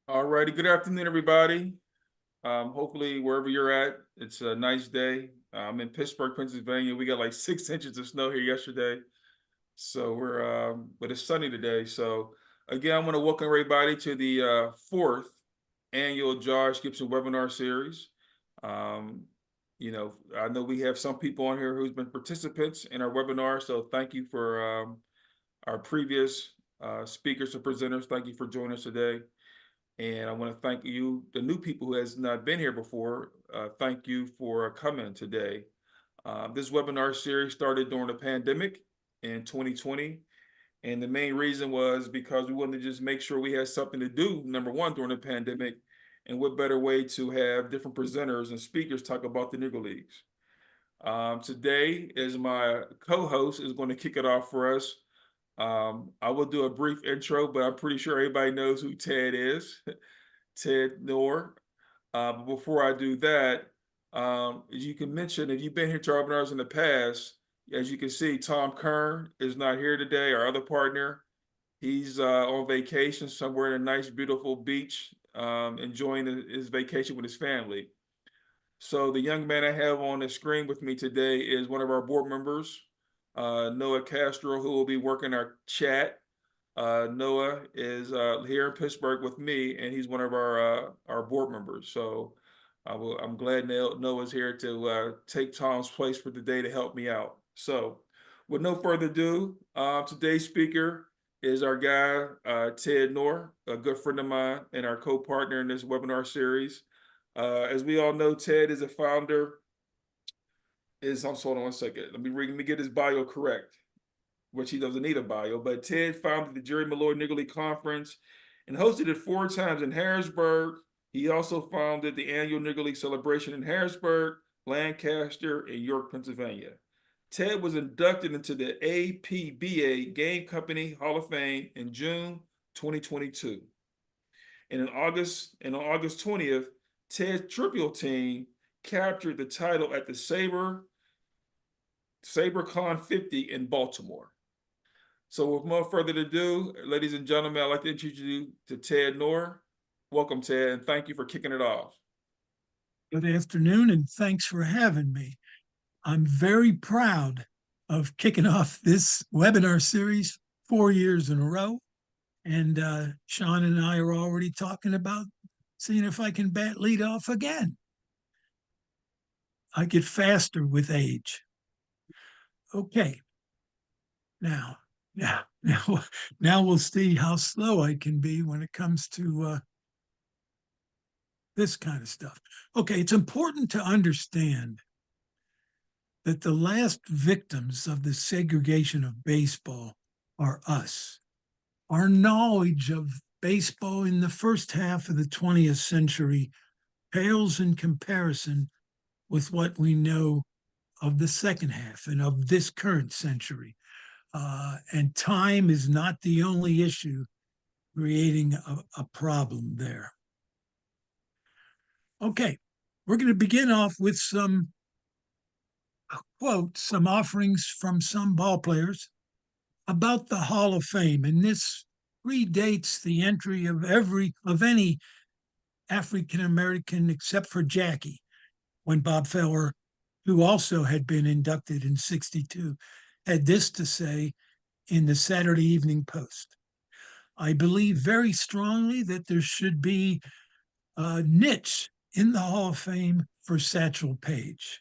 All righty. Good afternoon, everybody. Hopefully, wherever you're at, it's a nice day. I'm in Pittsburgh, Pennsylvania. We got like 6 inches of snow here yesterday, but it's sunny today. So, again, I want to welcome everybody to the fourth annual Josh Gibson webinar series. Um, I know we have some people on here who's been participants in our webinar, so thank you for our previous speakers and presenters. Thank you for joining us today. And I want to thank you, the new people who has not been here before. Thank you for coming today. This webinar series started during the pandemic in 2020. And the main reason was because we wanted to just make sure we had something to do, number one, during the pandemic. And what better way to have different presenters and speakers talk about the Negro Leagues. Today, as my co-host is going to kick it off for us, I will do a brief intro, but I'm pretty sure everybody knows who Ted is, Ted Knorr. But before I do that, as you can mention, if you've been here to our webinars in the past, as you can see, Tom Kern is not here today, our other partner. He's on vacation somewhere in a nice, beautiful beach, enjoying his vacation with his family. So the young man I have on the screen with me today is one of our board members, Noah Castro, who will be working our chat. Noah is here in Pittsburgh with me, and he's one of our board members. So I'm glad Noah's here to take Tom's place for today to help me out. So with no further ado, today's speaker is our guy, Ted Knorr, a good friend of mine and our co-partner in this webinar series. As we all know, Ted is a founder. Hold on one second. Let me get his bio correct, which he doesn't need a bio. But Ted founded the Jerry Malloy Negro League Conference and hosted it 4 times in Harrisburg. He also founded the annual Negro League celebration in Harrisburg, Lancaster, and York, Pennsylvania. Ted was inducted into the APBA Game Company Hall of Fame in June 2022. And on August 20th, Ted's trivial team captured the title at the SaberCon 50 in Baltimore. So with no further ado, ladies and gentlemen, I'd like to introduce you to Ted Knorr. Welcome, Ted, and thank you for kicking it off. Good afternoon, and thanks for having me. I'm very proud of kicking off this webinar series 4 years in a row. And Sean and I are already talking about seeing if I can bat lead off again. I get faster with age. Okay. Now we'll see how slow I can be when it comes to this kind of stuff. Okay, it's important to understand that the last victims of the segregation of baseball are us. Our knowledge of baseball in the first half of the 20th century pales in comparison with what we know of the second half and of this current century. And time is not the only issue creating a problem there. Okay, we're going to begin off with some quotes, some offerings from some ball players about the Hall of Fame. And this predates the entry of any African American except for Jackie, when Bob Feller, who also had been inducted in '62, had this to say in the Saturday Evening Post. I believe very strongly that there should be a niche in the Hall of Fame for Satchel Paige.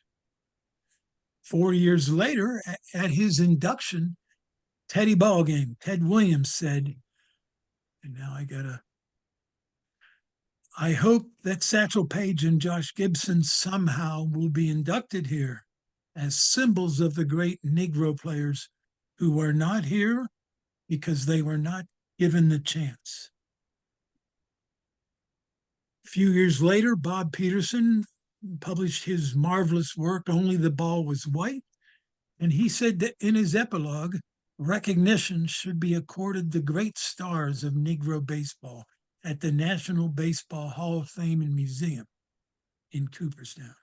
4 years later, at his induction, Ted Williams said, and now I hope that Satchel Paige and Josh Gibson somehow will be inducted here as symbols of the great Negro players who were not here because they were not given the chance. A few years later, Bob Peterson published his marvelous work, Only the Ball Was White, and he said that in his epilogue, recognition should be accorded the great stars of Negro baseball at the National Baseball Hall of Fame and Museum in Cooperstown.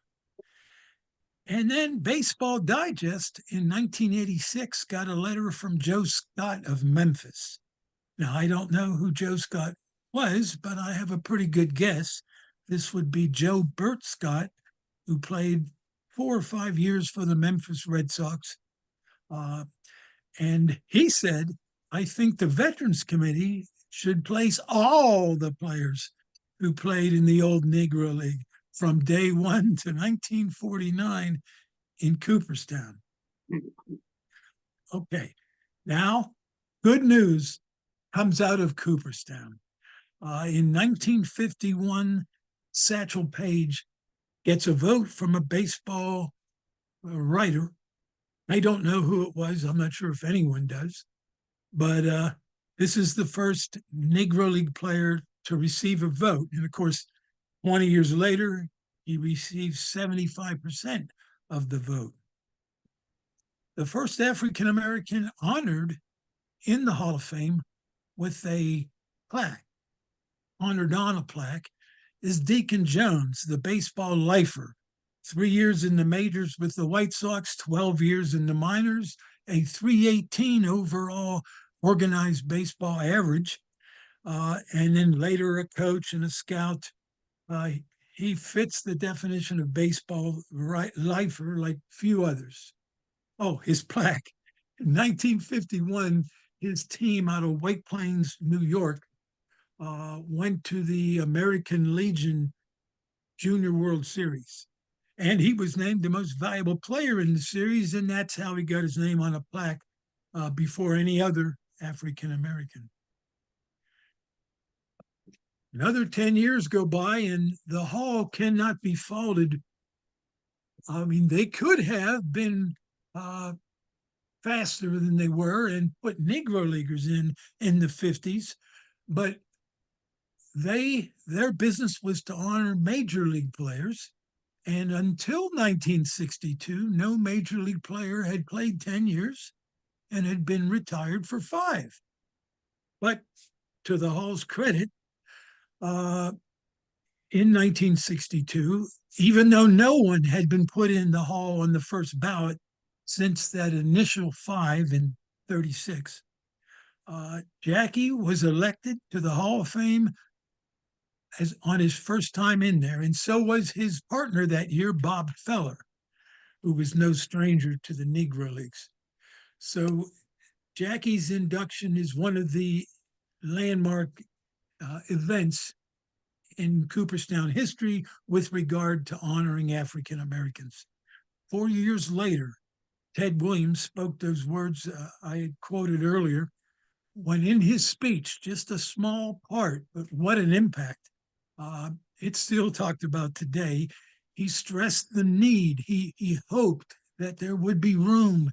And then Baseball Digest in 1986 got a letter from Joe Scott of Memphis. Now, I don't know who Joe Scott was, but I have a pretty good guess. This would be Joe Burt Scott, who played 4 or 5 years for the Memphis Red Sox. Uh, and he said, I think the Veterans Committee should place all the players who played in the old Negro League from day one to 1949 in Cooperstown. Okay, now good news comes out of Cooperstown. In 1951, Satchel Paige gets a vote from a baseball writer. I don't know who it was. I'm not sure if anyone does. But this is the first Negro League player to receive a vote. And of course, 20 years later, he received 75% of the vote. The first African American honored in the Hall of Fame with a plaque, honored on a plaque, is Deacon Jones, the baseball lifer. 3 years in the majors with the White Sox, 12 years in the minors, a 318 overall organized baseball average, and then later a coach and a scout. He fits the definition of baseball lifer like few others. Oh, his plaque. In 1951, his team out of White Plains, New York, went to the American Legion Junior World Series. And he was named the most valuable player in the series, and that's how he got his name on a plaque before any other African American. Another 10 years go by, and the Hall cannot be faulted. I mean, they could have been faster than they were and put Negro Leaguers in the 50s, but their business was to honor major league players. And until 1962, no major league player had played 10 years and had been retired for 5. But to the Hall's credit, in 1962, even though no one had been put in the Hall on the first ballot since that initial 5 in 36, Jackie was elected to the Hall of Fame as on his first time in there, and so was his partner that year, Bob Feller, who was no stranger to the Negro Leagues. So Jackie's induction is one of the landmark events in Cooperstown history with regard to honoring African Americans. 4 years later, Ted Williams spoke those words I had quoted earlier, when in his speech, just a small part, but what an impact. It's still talked about today. He stressed the need. He hoped that there would be room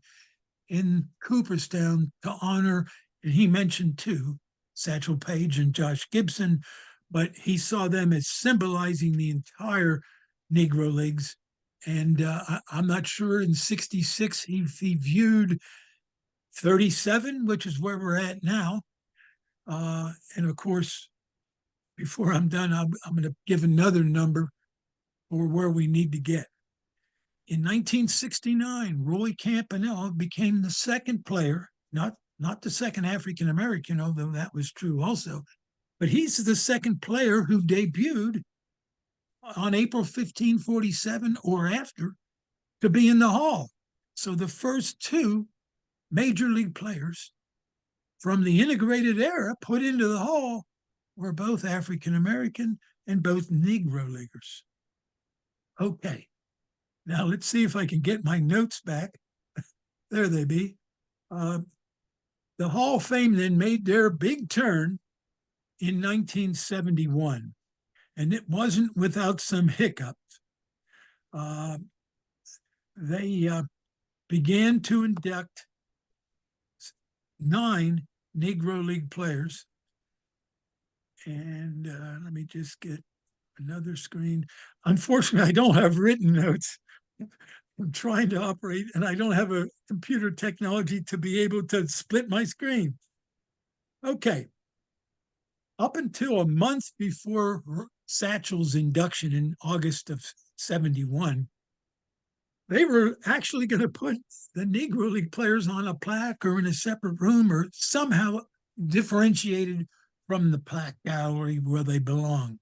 in Cooperstown to honor, and he mentioned 2, Satchel Paige and Josh Gibson, but he saw them as symbolizing the entire Negro Leagues. And I'm not sure in 66 he viewed 37, which is where we're at now. And of course, before I'm done, I'm going to give another number for where we need to get. In 1969, Roy Campanella became the second player, not the second African American, although that was true also, but he's the second player who debuted on April 15, 47 or after to be in the Hall. So the first 2 major league players from the integrated era put into the Hall were both African American and both Negro Leaguers. Okay, now let's see if I can get my notes back. There they be. The Hall of Fame then made their big turn in 1971, and it wasn't without some hiccups. They began to induct 9 Negro League players. And let me just get another screen. Unfortunately, I don't have written notes. I'm trying to operate, and I don't have a computer technology to be able to split my screen. Okay. Up until a month before Satchel's induction in August of 71, they were actually going to put the Negro League players on a plaque or in a separate room or somehow differentiated from the plaque gallery where they belong.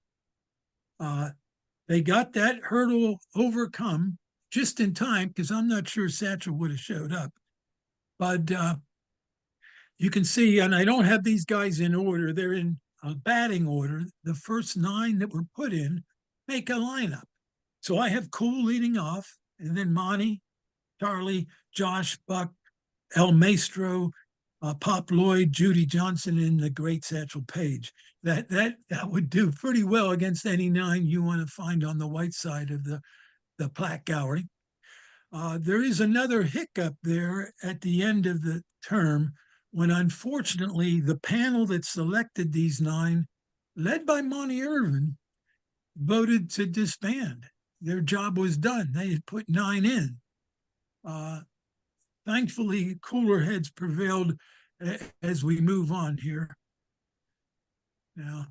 They got that hurdle overcome just in time, because I'm not sure Satchel would have showed up. But you can see, and I don't have these guys in order, they're in a batting order. The first 9 that were put in make a lineup. So I have Cool leading off, and then Monty, Charlie, Josh, Buck, El Maestro, Pop Lloyd, Judy Johnson, and the great Satchel Paige. That would do pretty well against any 9 you want to find on the white side of the plaque gallery. There is another hiccup there at the end of the term, when unfortunately the panel that selected these 9, led by Monty Irvin, voted to disband. Their job was done. They had put 9 in. Thankfully, cooler heads prevailed as we move on here. Now,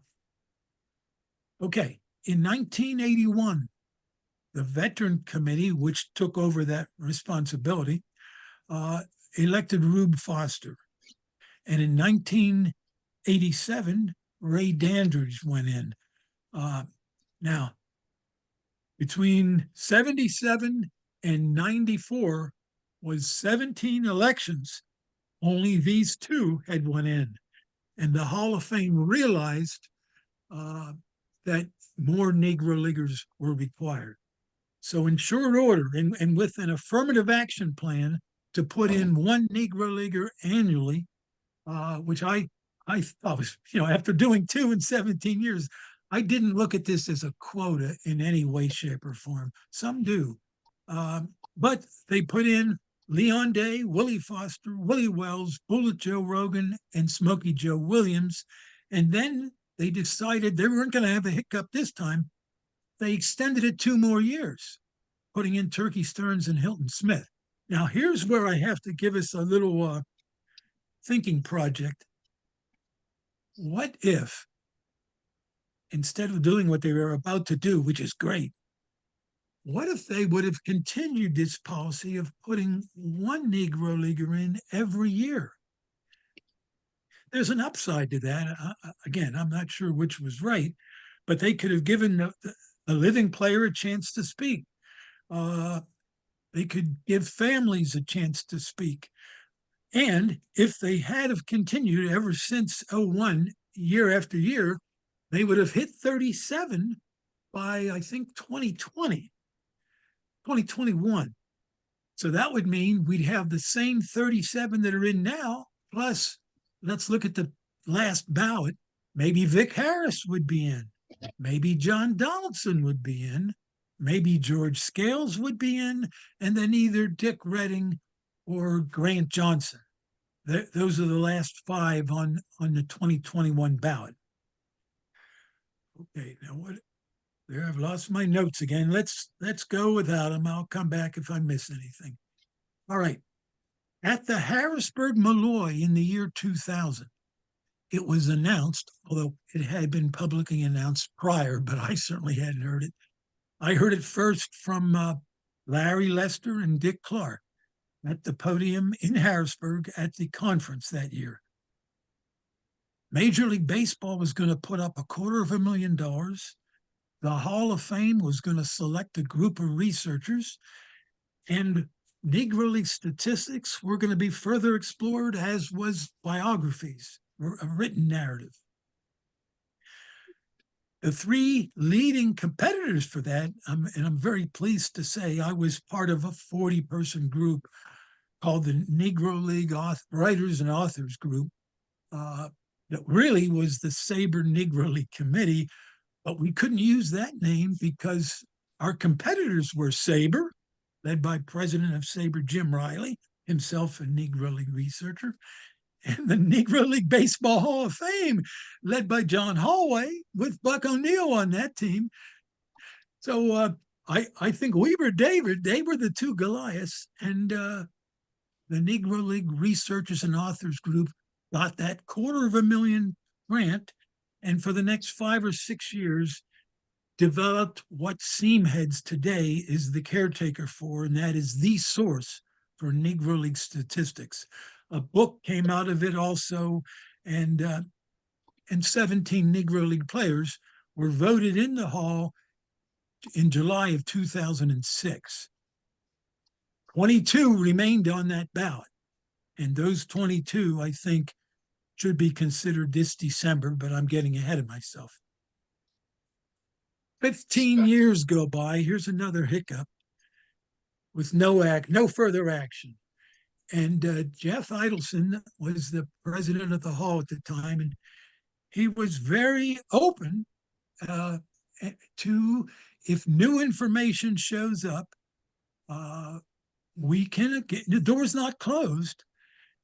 okay, in 1981, the Veteran Committee, which took over that responsibility, elected Rube Foster. And in 1987, Ray Dandridge went in. Now, between 77 and 94 was 17 elections. Only these 2 had went in. And the Hall of Fame realized that more Negro Leaguers were required. So in short order, and with an affirmative action plan to put in 1 Negro Leaguer annually, which I thought was, after doing 2 in 17 years, I didn't look at this as a quota in any way, shape, or form. Some do. But they put in Leon Day, Willie Foster, Willie Wells, Bullet Joe Rogan, and Smokey Joe Williams. And then they decided they weren't going to have a hiccup this time. They extended it 2 more years, putting in Turkey Stearns and Hilton Smith. Now, here's where I have to give us a little thinking project. What if, instead of doing what they were about to do, which is great, what if they would have continued this policy of putting 1 Negro Leaguer in every year? There's an upside to that. Again, I'm not sure which was right, but they could have given the living player a chance to speak. They could give families a chance to speak. And if they had have continued ever since 01, year after year, they would have hit 37 by, I think, 2021. So that would mean we'd have the same 37 that are in now, plus, let's look at the last ballot. Maybe Vic Harris would be in. Maybe John Donaldson would be in. Maybe George Scales would be in. And then either Dick Redding or Grant Johnson. Those are the last 5 on the 2021 ballot. Okay, now what? There, I've lost my notes again. Let's go without them. I'll come back if I miss anything. All right. At the Harrisburg Malloy in the year 2000, it was announced, although it had been publicly announced prior, but I certainly hadn't heard it. I heard it first from Larry Lester and Dick Clark at the podium in Harrisburg at the conference that year. Major League Baseball was going to put up $250,000. The Hall of Fame was going to select a group of researchers, and Negro League statistics were going to be further explored, as was biographies, a written narrative. The 3 leading competitors for that, and I'm very pleased to say I was part of a 40-person group called the Negro League Writers and Authors Group, that really was the Sabre Negro League Committee, but we couldn't use that name because our competitors were Sabre, led by President of Sabre Jim Riley, himself a Negro League researcher, and the Negro League Baseball Hall of Fame, led by John Hallway, with Buck O'Neill on that team. So I think Weber David, they were the 2 Goliaths, and the Negro League Researchers and Authors Group got that $250,000 grant, and for the next 5 or 6 years, developed what Seamheads today is the caretaker for, and that is the source for Negro League statistics. A book came out of it also, and and 17 Negro League players were voted in the Hall in July of 2006. 22 remained on that ballot. And those 22, I think, should be considered this December, but I'm getting ahead of myself. 15 years go by. Here's another hiccup with no further action. And Jeff Idelson was the president of the Hall at the time, and he was very open to, if new information shows up, we can get, the door's not closed.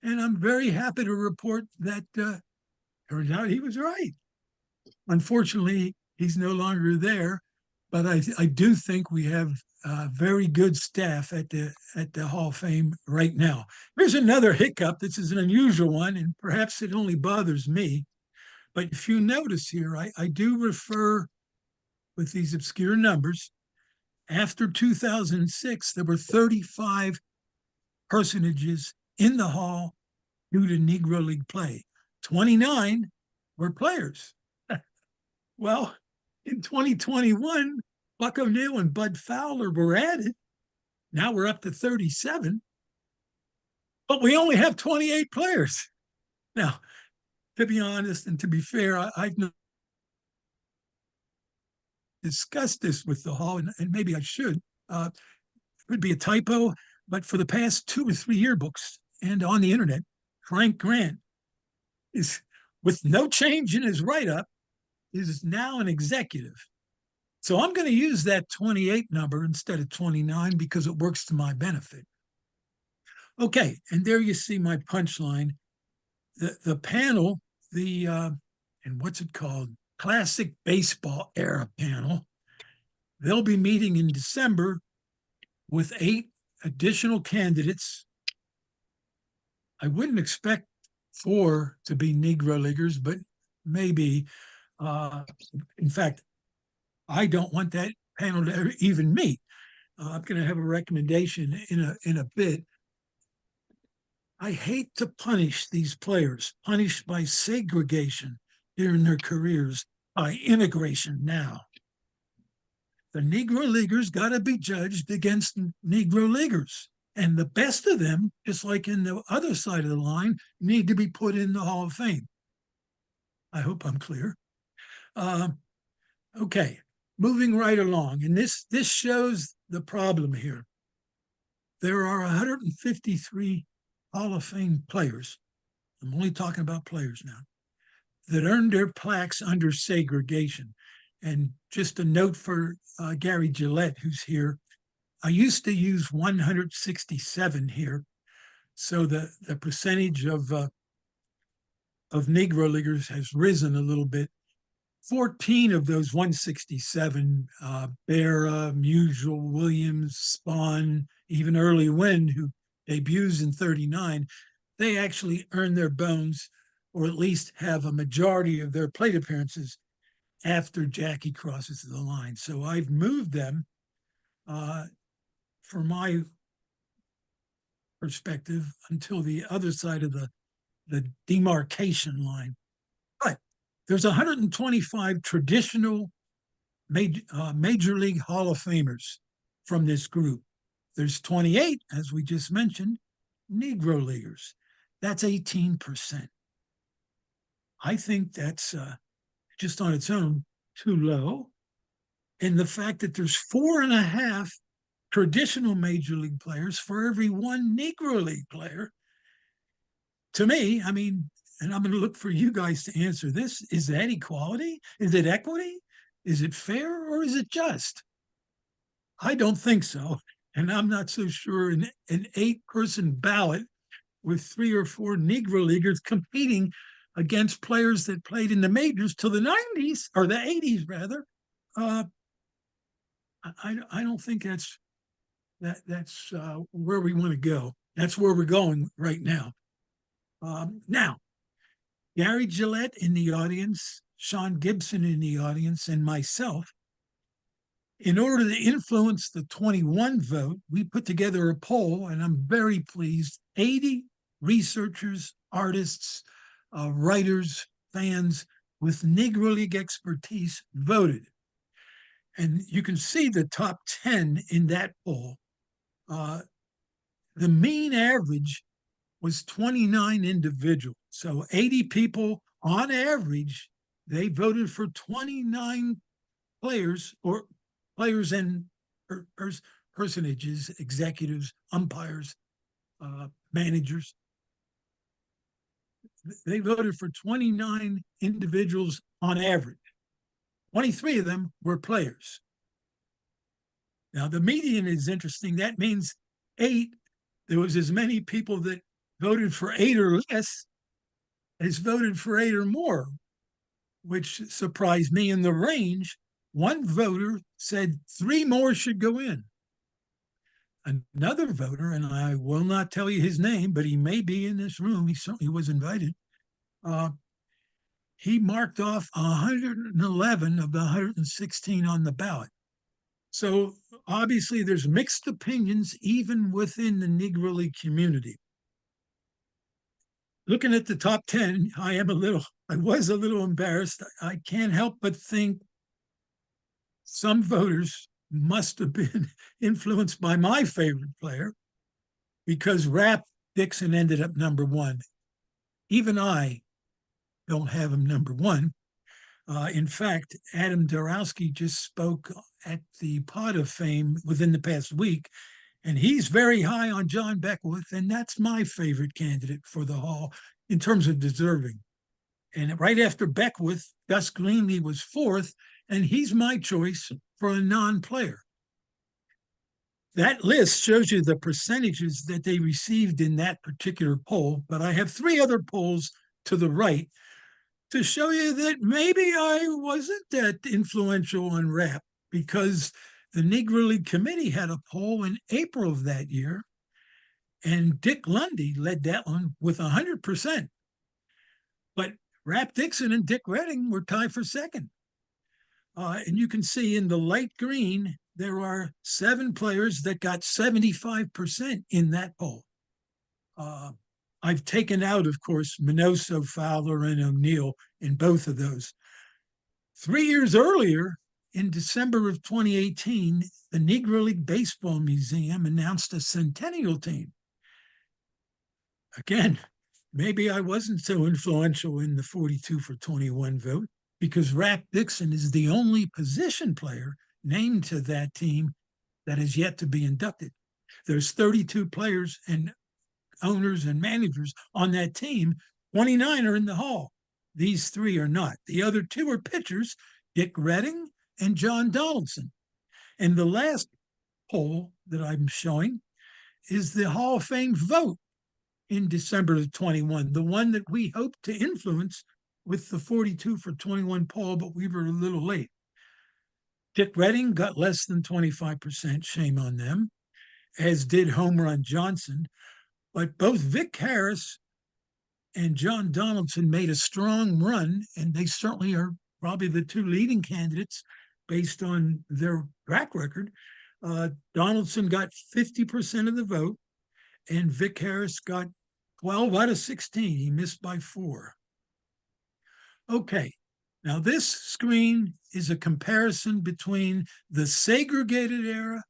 And I'm very happy to report that turns out he was right. Unfortunately, he's no longer there, but I do think we have very good staff at the Hall of Fame right now. Here's another hiccup. This is an unusual one, and perhaps it only bothers me. But if you notice here, I do refer with these obscure numbers. After 2006, there were 35 personages in the Hall due to Negro League play. 29 were players. Well, in 2021, Buck O'Neill and Bud Fowler were added. Now we're up to 37, but we only have 28 players. Now, to be honest and to be fair, I've discussed this with the Hall, and maybe I should. It would be a typo, but for the past 2 or 3 yearbooks and on the internet, Frank Grant is, with no change in his write-up, is now an executive. So I'm going to use that 28 number instead of 29 because it works to my benefit. Okay, and there you see my punchline. The panel, and what's it called? Classic Baseball Era panel. They'll be meeting in December with 8 additional candidates. I wouldn't expect 4 to be Negro Leaguers, but maybe. In fact, I don't want that panel to even meet. I'm going to have a recommendation in a bit. I hate to punish these players, punished by segregation during their careers, by integration now. The Negro Leaguers got to be judged against Negro Leaguers. And the best of them, just like in the other side of the line, need to be put in the Hall of Fame. I hope I'm clear. Okay, moving right along. And this shows the problem here. There are 153 Hall of Fame players. I'm only talking about players now, that earned their plaques under segregation. And just a note for Gary Gillette, who's here, I used to use 167 here. So the percentage of Negro Leaguers has risen a little bit. 14 of those 167, Berra, Musial, Williams, Spahn, even Early Wynn, who debuts in 39, they actually earn their bones, or at least have a majority of their plate appearances after Jackie crosses the line. So I've moved them from my perspective until the other side of the demarcation line. But there's 125 traditional Major League Hall of Famers from this group. There's 28, as we just mentioned, Negro Leaguers. That's 18%. I think that's just on its own too low. And the fact that there's 4.5 traditional Major League players for every 1 Negro League player, to me, I mean, and I'm going to look for you guys to answer this, is that equality? Is it equity? Is it fair, or is it just? I don't think so. And I'm not so sure an 8-person ballot with 3 or 4 Negro Leaguers competing against players that played in the majors till the 90s, or the 80s rather. I don't think that's where we want to go. That's where we're going right now. Now, Gary Gillette in the audience, Sean Gibson in the audience, and myself, in order to influence the 21 vote, we put together a poll, and I'm very pleased. 80 researchers, artists, writers, fans with Negro League expertise voted. And you can see the top 10 in that poll. The mean average was 29 individuals. So 80 people on average, they voted for 29 players or players and personages, executives, umpires, managers. They voted for 29 individuals on average. 23 of them were players. Now, the median is interesting. That means 8. There was as many people that voted for 8 or less as voted for 8 or more, which surprised me. In the range, one voter said 3 more should go in. Another voter, and I will not tell you his name, but he may be in this room. He certainly was invited. He marked off 111 of the 116 on the ballot. So obviously there's mixed opinions even within the Negro League community. Looking at the top 10, I was a little embarrassed. I can't help but think some voters must have been influenced by my favorite player, because Rap Dixon ended up number 1. Even I don't have him number 1. In fact, Adam Dorowski just spoke at the Pod of Fame within the past week, and he's very high on John Beckwith, and that's my favorite candidate for the Hall in terms of deserving. And right after Beckwith, Gus Greenlee was 4th, and he's my choice for a non-player. That list shows you the percentages that they received in that particular poll, but I have 3 other polls to the right to show you that maybe I wasn't that influential on Rap, because the Negro League Committee had a poll in April of that year, and Dick Lundy led that one with 100%. But Rap Dixon and Dick Redding were tied for 2nd. And you can see in the light green, there are 7 players that got 75% in that poll. I've taken out, of course, Minoso, Fowler, and O'Neill in both of those. 3 years earlier, in December of 2018, the Negro League Baseball Museum announced a centennial team. Again, maybe I wasn't so influential in the 42 for 21 vote, because Rap Dixon is the only position player named to that team that is yet to be inducted. There's 32 players and owners and managers on that team. 29 are in the Hall. These 3 are not. The other 2 are pitchers, Dick Redding and John Donaldson. And the last poll that I'm showing is the Hall of Fame vote in December of 21, the one that we hoped to influence with the 42 for 21 poll, but we were a little late. Dick Redding got less than 25%, shame on them, as did Home Run Johnson. But both Vic Harris and John Donaldson made a strong run, and they certainly are probably the 2 leading candidates based on their track record. Donaldson got 50% of the vote, and Vic Harris got 12 out of 16. He missed by 4. Okay, now this screen is a comparison between the segregated era,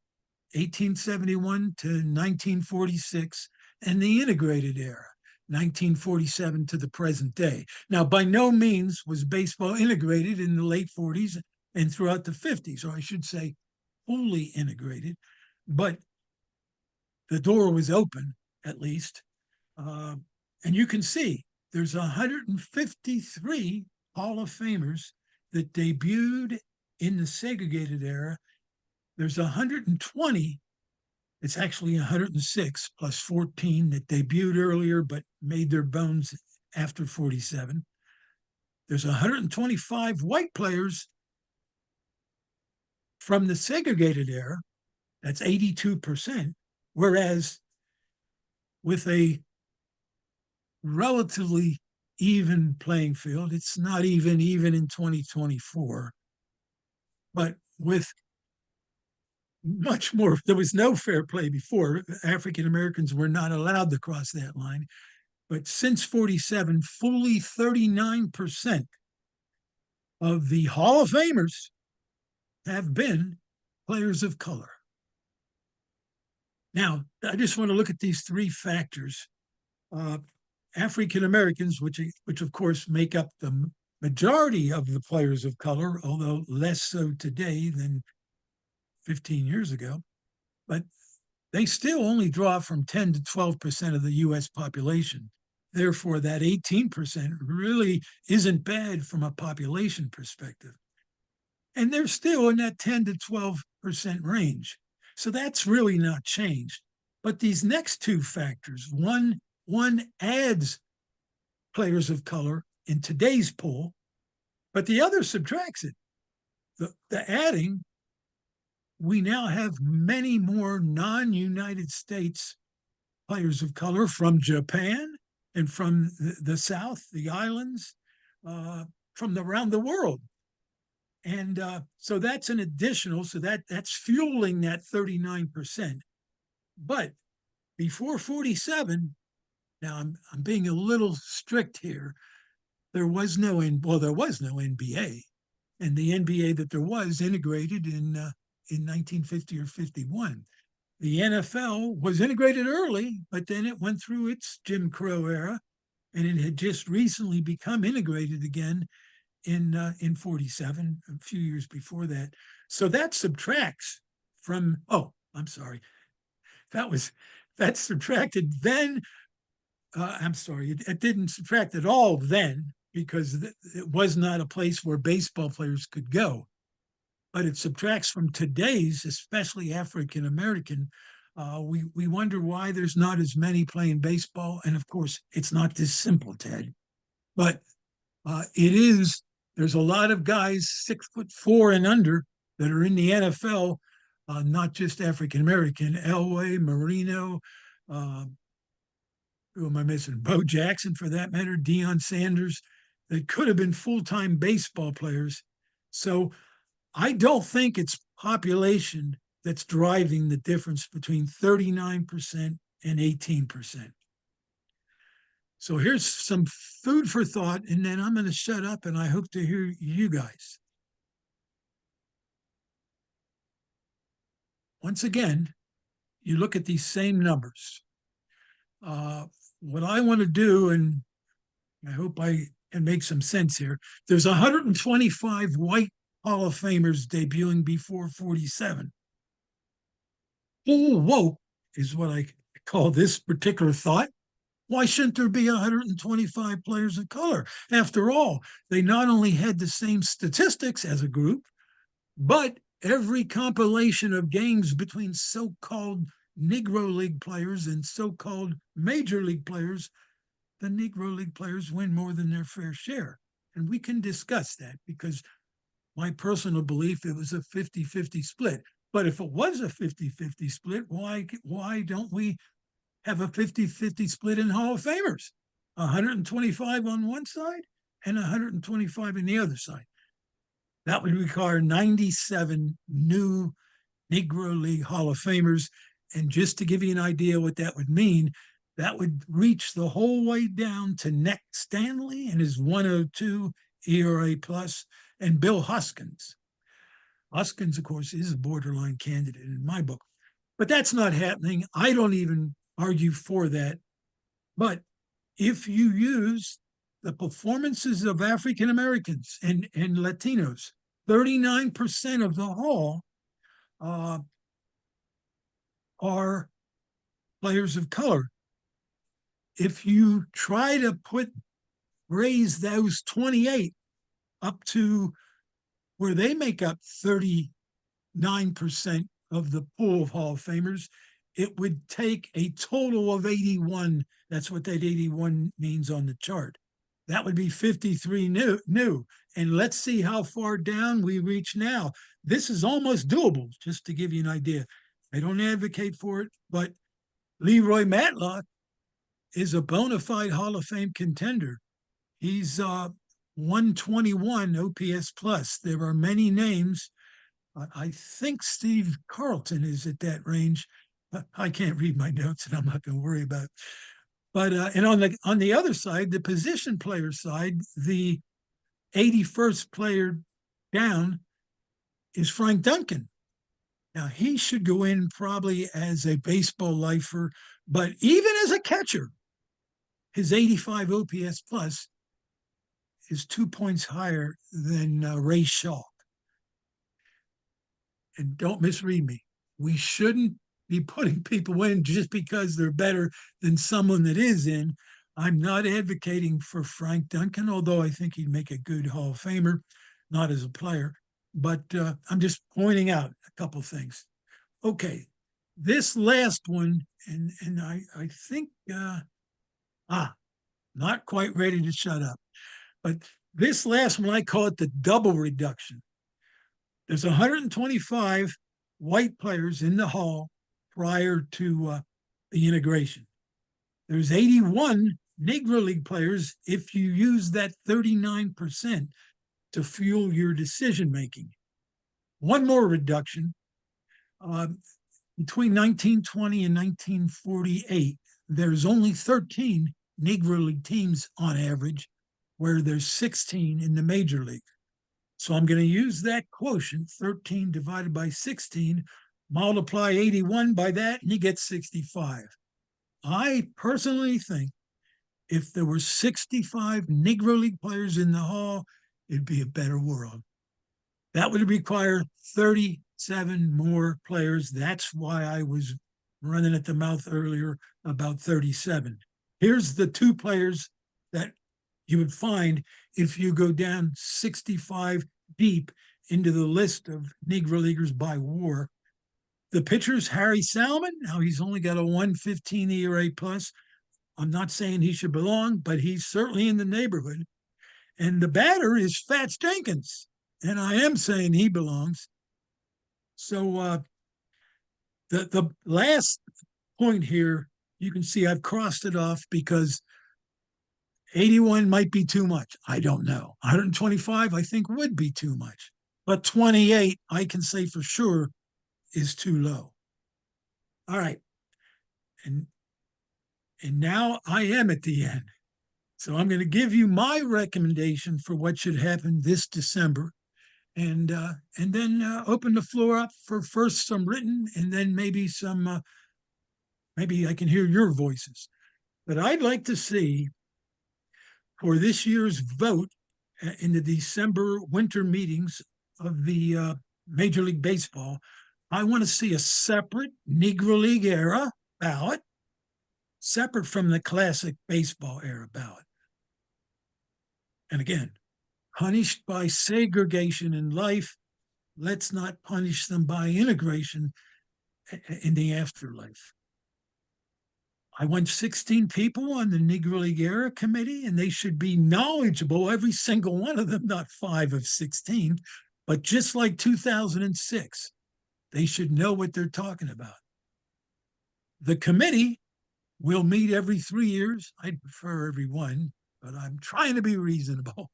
1871 to 1946, and the integrated era, 1947 to the present day. Now, by no means was baseball integrated in the late 40s and throughout the 50s, or I should say fully integrated, but the door was open, at least. And you can see there's 153 Hall of Famers that debuted in the segregated era. There's 120. It's actually 106 plus 14 that debuted earlier but made their bones after 47. There's 125 white players from the segregated era. That's 82%. Whereas with a relatively even playing field, it's not even in 2024, but with much more, there was no fair play before. African Americans were not allowed to cross that line. But since 47, fully 39% of the Hall of Famers have been players of color. Now, I just want to look at these three factors. African Americans, which of course make up the majority of the players of color, although less so today than 15 years ago, but they still only draw from 10 to 12% of the US population. Therefore, that 18% really isn't bad from a population perspective. And they're still in that 10 to 12% range. So that's really not changed. But these next two factors, one adds players of color in today's pool, but the other subtracts it. The adding, we now have many more non-United States players of color from Japan and from the South, the islands, from around the world. And so that's an additional, so that's fueling that 39%. But before 47, now I'm being a little strict here, there was no NBA. And the NBA that there was integrated in 1950 or 51. The NFL was integrated early, but then it went through its Jim Crow era, and it had just recently become integrated again in 47, a few years before that. So that subtracts from, oh, I'm sorry, that subtracted then. I'm sorry, it didn't subtract at all then, because it was not a place where baseball players could go. But it subtracts from today's, especially African American. We wonder why there's not as many playing baseball. And of course, it's not this simple, Ted. But it is, there's a lot of guys 6'4" and under that are in the NFL, not just African American. Elway, Marino, who am I missing? Bo Jackson, for that matter, Deion Sanders, that could have been full-time baseball players. So I don't think it's population that's driving the difference between 39% and 18%. So here's some food for thought, and then I'm going to shut up, and I hope to hear you guys. Once again, you look at these same numbers. What I want to do, and I hope I can make some sense here, there's 125 white Hall of Famers debuting before 47. Full woke is what I call this particular thought. Why shouldn't there be 125 players of color? After all, they not only had the same statistics as a group, but every compilation of games between so-called Negro League players and so-called Major League players, the Negro League players win more than their fair share. And we can discuss that, because my personal belief, it was a 50-50 split. But if it was a 50-50 split, why don't we have a 50-50 split in Hall of Famers? 125 on one side and 125 on the other side. That would require 97 new Negro League Hall of Famers. And just to give you an idea what that would mean, that would reach the whole way down to Nick Stanley and his 102 ERA plus, and Bill Hoskins. Hoskins, of course, is a borderline candidate in my book. But that's not happening. I don't even argue for that. But if you use the performances of African Americans and Latinos, 39% of the Hall are players of color. If you try to raise those 28 up to where they make up 39% of the pool of Hall of Famers, it would take a total of 81. That's what that 81 means on the chart. That would be 53 new. And let's see how far down we reach now. This is almost doable, just to give you an idea. I don't advocate for it, but Leroy Matlock is a bona fide Hall of Fame contender. He's 121 OPS plus. There are many names. I think Steve Carlton is at that range. I can't read my notes, and I'm not going to worry about it. But and on the other side, the position player side, the 81st player down is Frank Duncan. Now, he should go in probably as a baseball lifer, but even as a catcher, his 85 OPS plus is 2 points higher than Ray Shaw. And don't misread me. We shouldn't be putting people in just because they're better than someone that is in. I'm not advocating for Frank Duncan, although I think he'd make a good Hall of Famer, not as a player. But I'm just pointing out a couple things. Okay, this last one, and I think not quite ready to shut up. But this last one, I call it the double reduction. There's 125 white players in the Hall prior to the integration. There's 81 Negro League players if you use that 39% to fuel your decision making. One more reduction. Between 1920 and 1948, there's only 13 Negro League teams on average, where there's 16 in the Major League. So I'm going to use that quotient, 13 divided by 16, multiply 81 by that, and you get 65. I personally think if there were 65 Negro League players in the Hall, it'd be a better world. That would require 37 more players. That's why I was running at the mouth earlier about 37. Here's the two players that you would find if you go down 65 deep into the list of Negro Leaguers by WAR. The pitcher's Harry Salmon. Now he's only got a 115 ERA plus. I'm not saying he should belong, but he's certainly in the neighborhood. And the batter is Fats Jenkins, and I am saying he belongs. So the last point here, you can see I've crossed it off because 81 might be too much. I don't know. 125, I think, would be too much. But 28, I can say for sure, is too low. All right. And now I am at the end. So I'm going to give you my recommendation for what should happen this December. And then open the floor up for first some written and then maybe some, maybe I can hear your voices. But I'd like to see for this year's vote in the December winter meetings of the Major League Baseball, I want to see a separate Negro League era ballot, separate from the classic baseball era ballot. And again, punished by segregation in life, let's not punish them by integration in the afterlife. I want 16 people on the Negro League era committee, and they should be knowledgeable, every single one of them, not 5 of 16, but just like 2006, they should know what they're talking about. The committee will meet every 3 years. I'd prefer every one, but I'm trying to be reasonable.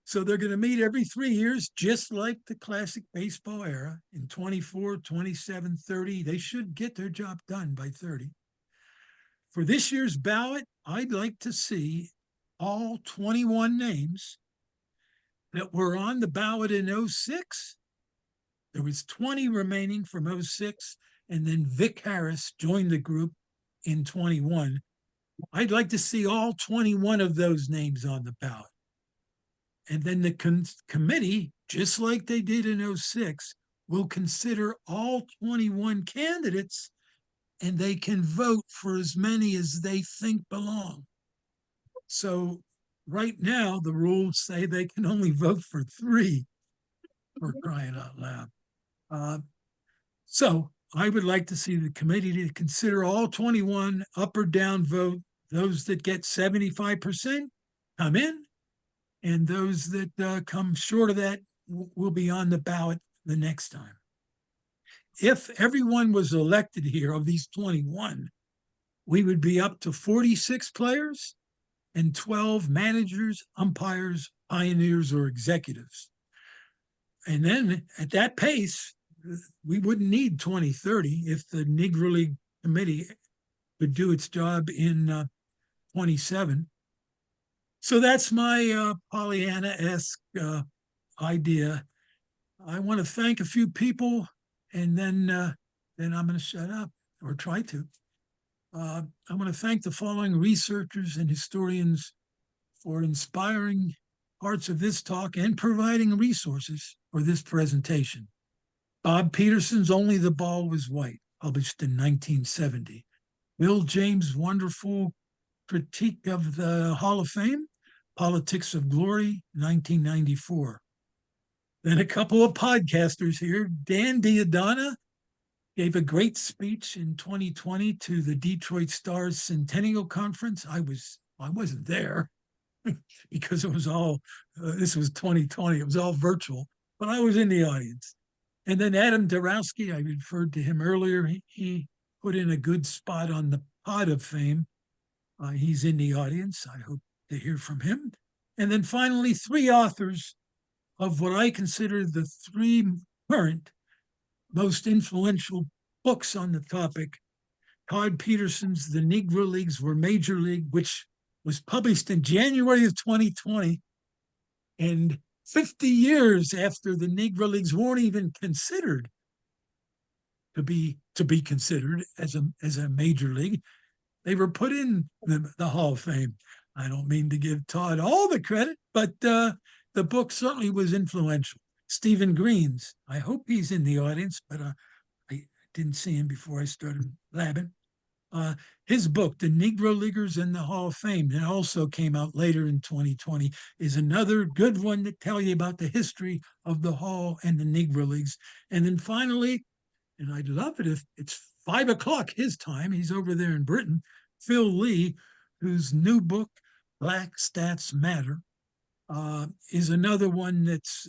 So they're going to meet every 3 years, just like the classic baseball era in 24, 27, 30. They should get their job done by 30. For this year's ballot, I'd like to see all 21 names that were on the ballot in 06. There was 20 remaining from 06, and then Vic Harris joined the group in 21. I'd like to see all 21 of those names on the ballot. And then the committee, just like they did in 06, will consider all 21 candidates, and they can vote for as many as they think belong. So right now, the rules say they can only vote for 3, for crying out loud. So I would like to see the committee to consider all 21, up or down vote. Those that get 75% come in, and those that come short of that will be on the ballot the next time. If everyone was elected here of these 21, we would be up to 46 players and 12 managers, umpires, pioneers, or executives. And then at that pace, we wouldn't need 2030 if the Negro League Committee could do its job in 27. So that's my Pollyanna-esque idea. I want to thank a few people, and then I'm going to shut up or try to. I want to thank the following researchers and historians for inspiring parts of this talk and providing resources for this presentation. Bob Peterson's Only the Ball Was White, published in 1970. Bill James' wonderful critique of the Hall of Fame, Politics of Glory, 1994. Then a couple of podcasters here. Dan Diadona gave a great speech in 2020 to the Detroit Stars Centennial Conference. I wasn't there because it was all this was 2020. It was all virtual, but I was in the audience. And then Adam Darowski, I referred to him earlier. He put in a good spot on the Pod of Fame. He's in the audience. I hope to hear from him. And then finally, three authors of what I consider the three current most influential books on the topic. Todd Peterson's The Negro Leagues Were Major League, which was published in January of 2020, and 50 years after the Negro Leagues weren't even considered to be considered as a major league. They were put in the Hall of Fame. I don't mean to give Todd all the credit, but the book certainly was influential. Stephen Green's, I hope he's in the audience, but I didn't see him before I started blabbing. His book, The Negro Leaguers in the Hall of Fame, that also came out later in 2020, is another good one to tell you about the history of the Hall and the Negro Leagues. And then finally, and I'd love it if it's 5 o'clock his time, he's over there in Britain, Phil Lee, whose new book, Black Stats Matter, is another one that's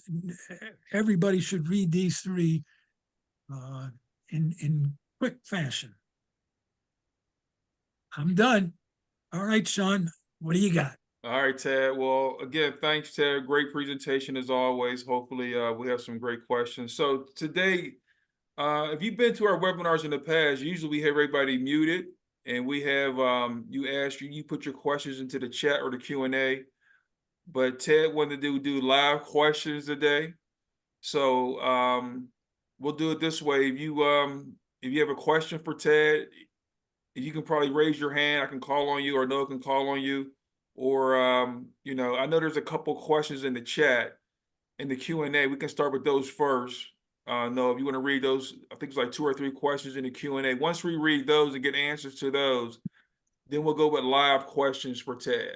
everybody should read these three in quick fashion. I'm done. All right, Sean, what do you got? All right, Ted. Well, again, thanks, Ted. Great presentation as always. Hopefully, we have some great questions. So today, if you've been to our webinars in the past, usually we have everybody muted, and we have you put your questions into the chat or the Q&A. But Ted wanted to do live questions today, so we'll do it this way. If you have a question for Ted, you can probably raise your hand. I can call on you, or Noah can call on you. Or, I know there's a couple questions in the chat, in the Q&A. We can start with those first. Noah, if you want to read those, I think it's like 2 or 3 questions in the Q&A. Once we read those and get answers to those, then we'll go with live questions for Ted.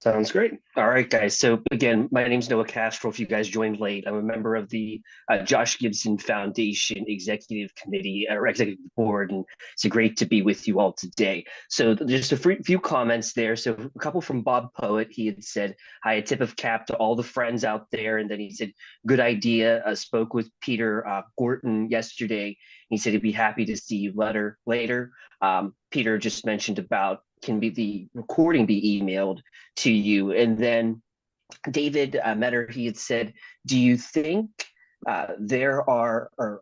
Sounds great. All right, guys. So again, my name's Noah Castro. If you guys joined late, I'm a member of the Josh Gibson Foundation Executive Committee or Executive Board, and it's great to be with you all today. So just a few comments there. So a couple from Bob Poet. He had said, "Hi, a tip of cap to all the friends out there," and then he said, "Good idea. Spoke with Peter Gorton yesterday. He said he'd be happy to see you later." Peter just mentioned about can be the recording be emailed to you. And then David Metter, he had said, do you think there are, or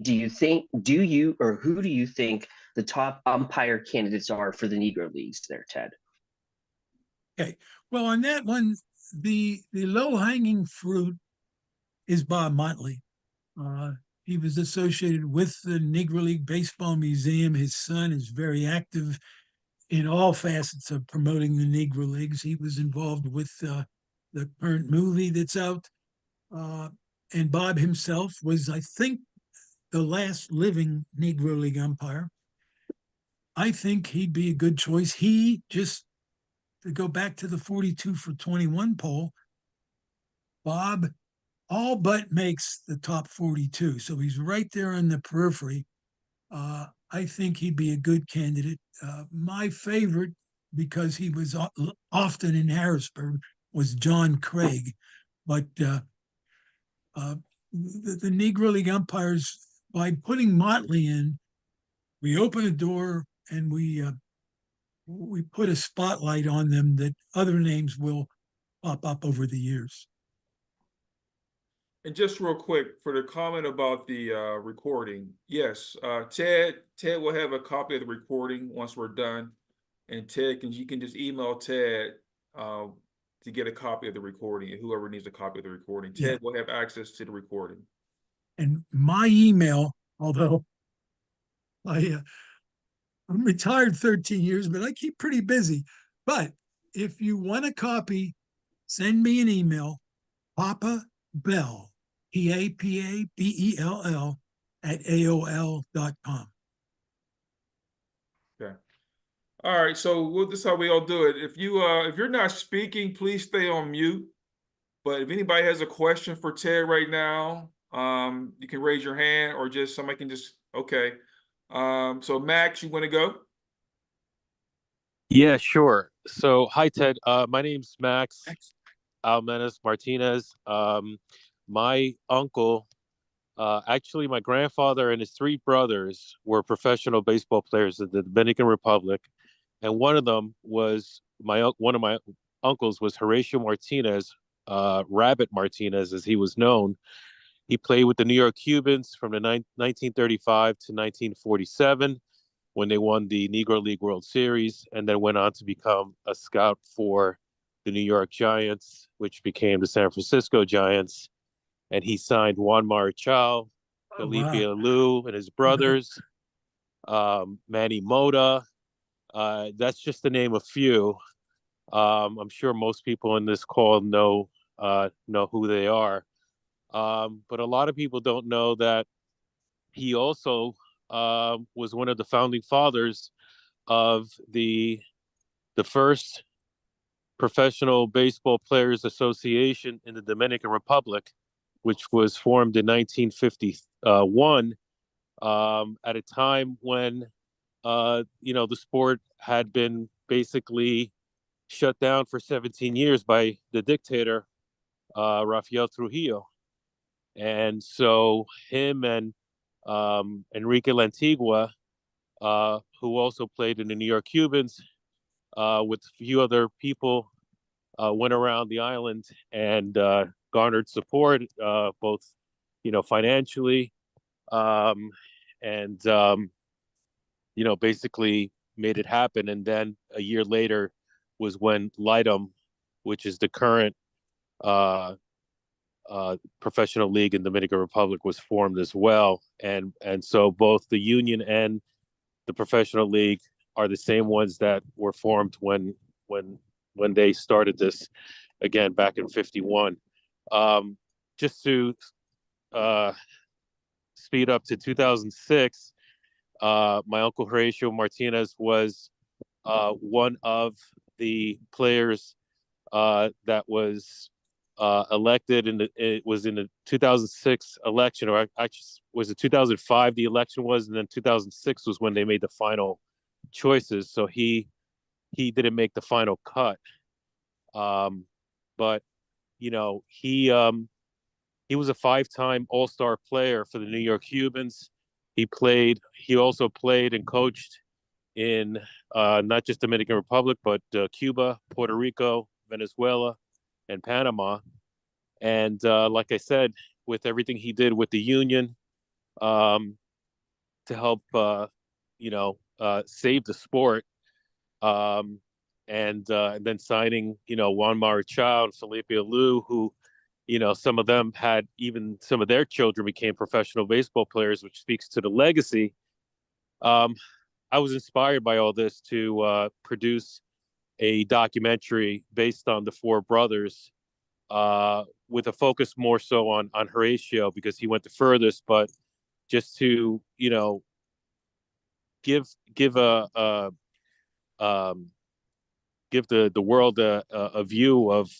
do you who do you think the top umpire candidates are for the Negro Leagues there, Ted? Okay, well, on that one, the low-hanging fruit is Bob Motley. He was associated with the Negro League Baseball Museum. His son is very active in all facets of promoting the Negro Leagues. He was involved with the current movie that's out. And Bob himself was, I think, the last living Negro League umpire. I think he'd be a good choice. He just, to go back to the 42 for 21 poll, Bob all but makes the top 42. So he's right there in the periphery. I think he'd be a good candidate. My favorite, because he was often in Harrisburg, was John Craig. But the Negro League umpires, by putting Motley in, we open a door and we put a spotlight on them that other names will pop up over the years. And just real quick, for the comment about the recording, yes, Ted will have a copy of the recording once we're done. and you can just email Ted to get a copy of the recording, and whoever needs a copy of the recording, Yeah. Ted will have access to the recording. And my email, although I'm retired 13 years, but I keep pretty busy. But if you want a copy, send me an email, Papa Bell, PAPABELL at AOL.com. Okay. All right. So this is how we all do it. If you're not speaking, please stay on mute. But if anybody has a question for Ted right now, you can raise your hand, or just somebody can just okay. So Max, you want to go? Yeah, sure. So, hi, Ted. My name's Max Almenas Martinez. My uncle, actually, my grandfather and his three brothers were professional baseball players in the Dominican Republic, and one of them was one of my uncles was Horatio Martinez, Rabbit Martinez, as he was known. He played with the New York Cubans from the 1935 to 1947 when they won the Negro League World Series, and then went on to become a scout for the New York Giants, which became the San Francisco Giants. And he signed Juan Marichal, Felipe Alou, and his brothers, Manny Mota. That's just to name a few. I'm sure most people in this call know who they are. But a lot of people don't know that he also was one of the founding fathers of the first Professional Baseball Players Association in the Dominican Republic, which was formed in 1951, at a time when the sport had been basically shut down for 17 years by the dictator Rafael Trujillo. And so him and Enrique Lantigua, who also played in the New York Cubans, with a few other people, went around the island and garnered support, both, financially, and basically made it happen. And then a year later was when LIDOM, which is the current professional league in the Dominican Republic, was formed as well. And so both the union and the professional league are the same ones that were formed when they started this again back in 51. Just to speed up to 2006, my uncle Horatio Martinez was one of the players that was elected it was in the 2006 election, or actually was it 2005 the election was, and then 2006 was when they made the final choices. So he didn't make the final cut, but he was a 5-time All-Star player for the New York Cubans. He also played and coached in not just Dominican Republic, but Cuba, Puerto Rico, Venezuela, and Panama. And like I said, with everything he did with the union, to help save the sport, and then signing Juan Marichal and Felipe Alou, who some of them had, even some of their children became professional baseball players, which speaks to the legacy. I was inspired by all this to produce a documentary based on the four brothers, with a focus more so on Horatio, because he went the furthest, but just to give the world a view of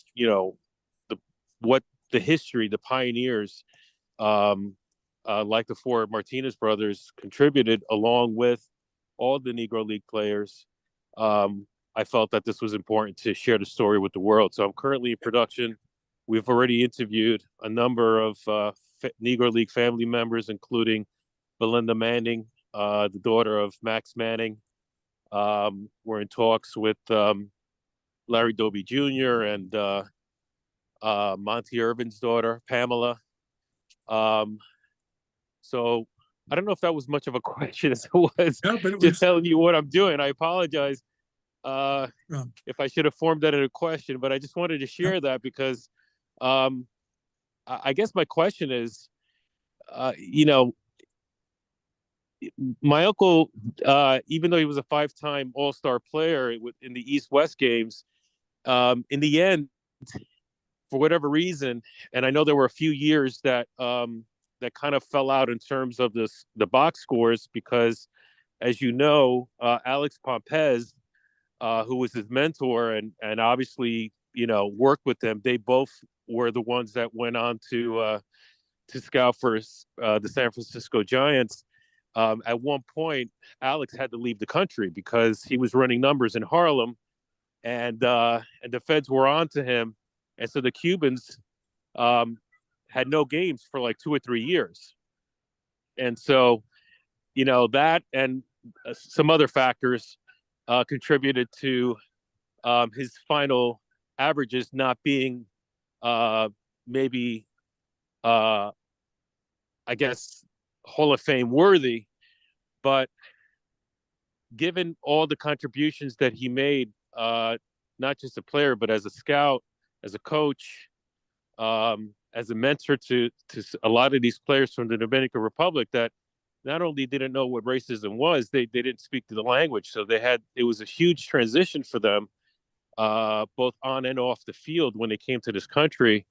what the history, the pioneers, like the four Martinez brothers, contributed, along with all the Negro League players. I felt that this was important to share the story with the world. So I'm currently in production. We've already interviewed a number of Negro League family members, including Belinda Manning, the daughter of Max Manning. We're in talks with Larry Doby Jr. and Monty Irvin's daughter, Pamela. So I don't know if that was much of a question as it was No, but it just was telling you what I'm doing. I apologize. if I should have formed that in a question, but I just wanted to share that because I guess my question is, my uncle, even though he was a 5-time All-Star player in the East-West games, in the end, for whatever reason, and I know there were a few years that that kind of fell out in terms of the box scores because, as you know, Alex Pompez, who was his mentor and obviously worked with them, they both were the ones that went on to scout for the San Francisco Giants. At one point, Alex had to leave the country because he was running numbers in Harlem, and the feds were on to him, and so the Cubans had no games for like 2 or 3 years, and so that and some other factors contributed to his final averages not being maybe I guess Hall of Fame worthy, but given all the contributions that he made, not just a player, but as a scout, as a coach, as a mentor to a lot of these players from the Dominican Republic that not only didn't know what racism was, they didn't speak the language. So it was a huge transition for them, both on and off the field when they came to this country.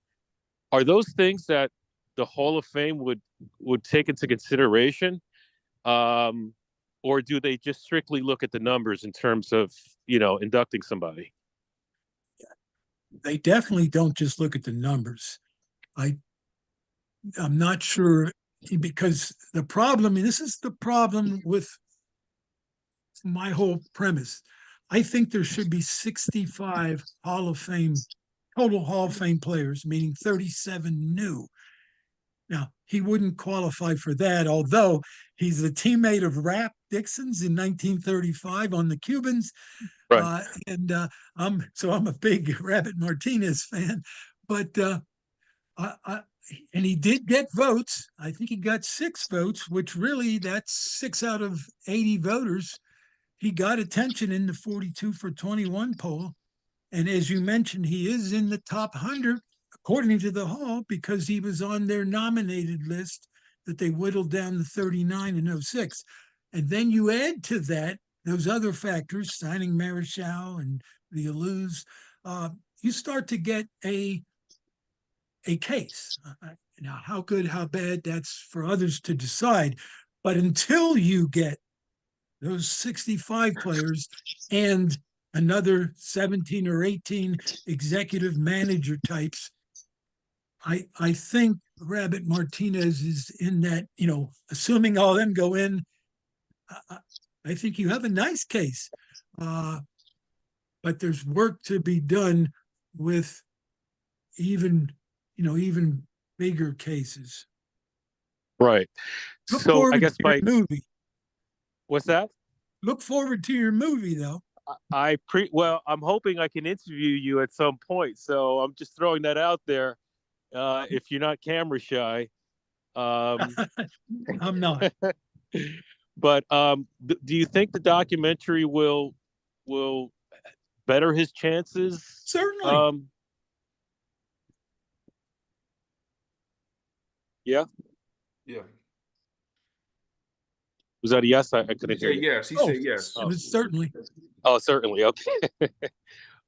Are those things that the Hall of Fame would take into consideration? Or do they just strictly look at the numbers in terms of, inducting somebody? They definitely don't just look at the numbers. I'm not sure, because the problem, and this is the problem with my whole premise. I think there should be 65 total Hall of Fame players, meaning 37 new. Now, he wouldn't qualify for that, although he's a teammate of Rap Dixon's in 1935 on the Cubans. Right. I'm a big Rabbit Martinez fan, but and he did get votes. I think he got 6 votes, which really that's 6 out of 80 voters. He got attention in the 42 for 21 poll. And as you mentioned, he is in the top 100, according to the Hall, because he was on their nominated list that they whittled down to 39 in 06. And then you add to that those other factors, signing Marichal and the Alous, you start to get a case. Now, how good, how bad, that's for others to decide. But until you get those 65 players and another 17 or 18 executive manager types, I think Rabbit Martinez is in that, assuming all them go in, I think you have a nice case. But there's work to be done with even bigger cases. Right. Look So forward I guess to your movie. What's that? Look forward to your movie, though. Well, I'm hoping I can interview you at some point. So I'm just throwing that out there. If you're not camera shy. I'm not. But do you think the documentary will better his chances? Certainly. Yeah. Was that a yes? I couldn't hear you. Yes. He said yes. It was certainly. Oh, certainly. Okay.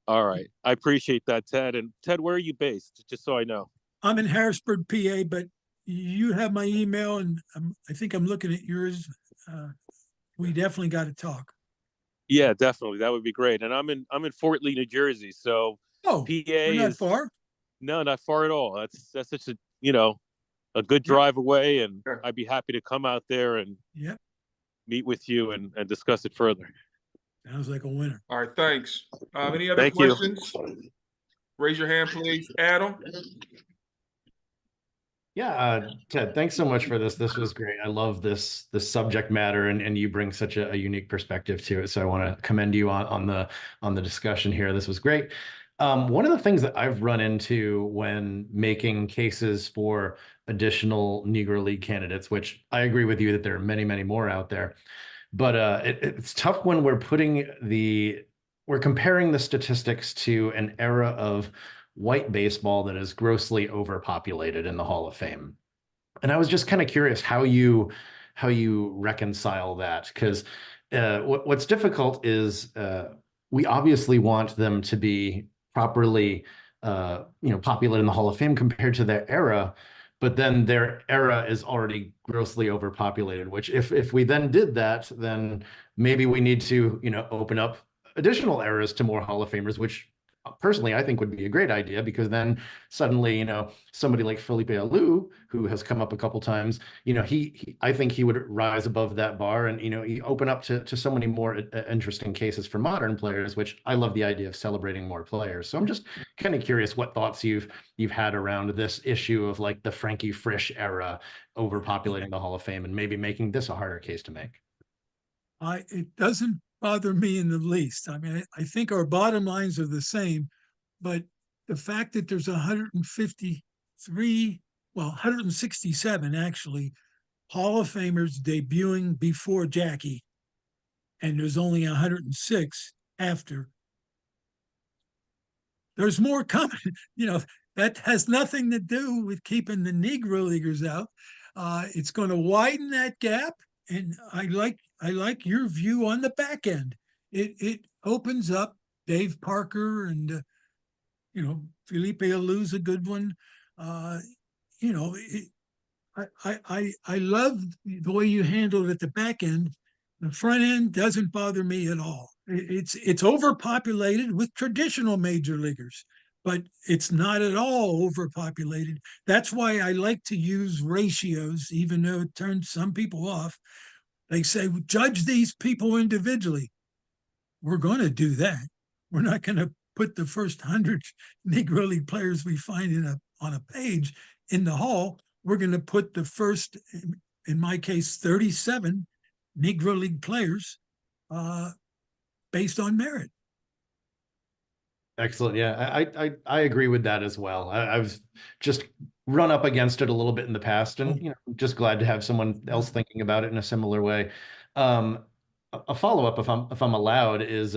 All right. I appreciate that, Ted. And Ted, where are you based? Just so I know. I'm in Harrisburg, PA, but you have my email, and I think I'm looking at yours. We definitely got to talk. Yeah, definitely. That would be great. And I'm in Fort Lee, New Jersey. So PA we're not far. No, not far at all. That's such a good drive away, and I'd be happy to come out there and meet with you and discuss it further. Sounds like a winner. All right, thanks. Any other questions? Raise your hand, please. Adam? Yeah, Ted, thanks so much for this. This was great. I love this subject matter, and you bring such a unique perspective to it. So I want to commend you on the discussion here. This was great. One of the things that I've run into when making cases for additional Negro League candidates, which I agree with you that there are many, many more out there, but it's tough when we're putting the we're comparing the statistics to an era of white baseball that is grossly overpopulated in the Hall of Fame. And I was just kind of curious how you reconcile that, because what's difficult is we obviously want them to be properly populated in the Hall of Fame compared to their era, but then their era is already grossly overpopulated, which if we then did that, then maybe we need to open up additional eras to more Hall of Famers, which personally I think would be a great idea, because then suddenly somebody like Felipe Alou, who has come up a couple times, I think he would rise above that bar, and you open up to so many more interesting cases for modern players, which I love the idea of celebrating more players. So I'm just kind of curious what thoughts you've had around this issue of like the Frankie Frisch era overpopulating the Hall of Fame and maybe making this a harder case to make. It doesn't bother me in the least. I mean, I think our bottom lines are the same, but the fact that there's 167 actually Hall of Famers debuting before Jackie, and there's only 106 after. There's more coming. That has nothing to do with keeping the Negro Leaguers out. It's going to widen that gap, and I like your view on the back end. It opens up Dave Parker and Felipe Alou's a good one. I love the way you handle it at the back end. The front end doesn't bother me at all. It's overpopulated with traditional major leaguers, but it's not at all overpopulated. That's why I like to use ratios, even though it turns some people off. They say, judge these people individually. We're going to do that. We're not going to put the first 100 Negro League players we find on a page in the Hall. We're going to put the first, in my case, 37 Negro League players based on merit. Excellent. Yeah, I agree with that as well. I've just run up against it a little bit in the past, and just glad to have someone else thinking about it in a similar way. A follow-up, if I'm allowed, is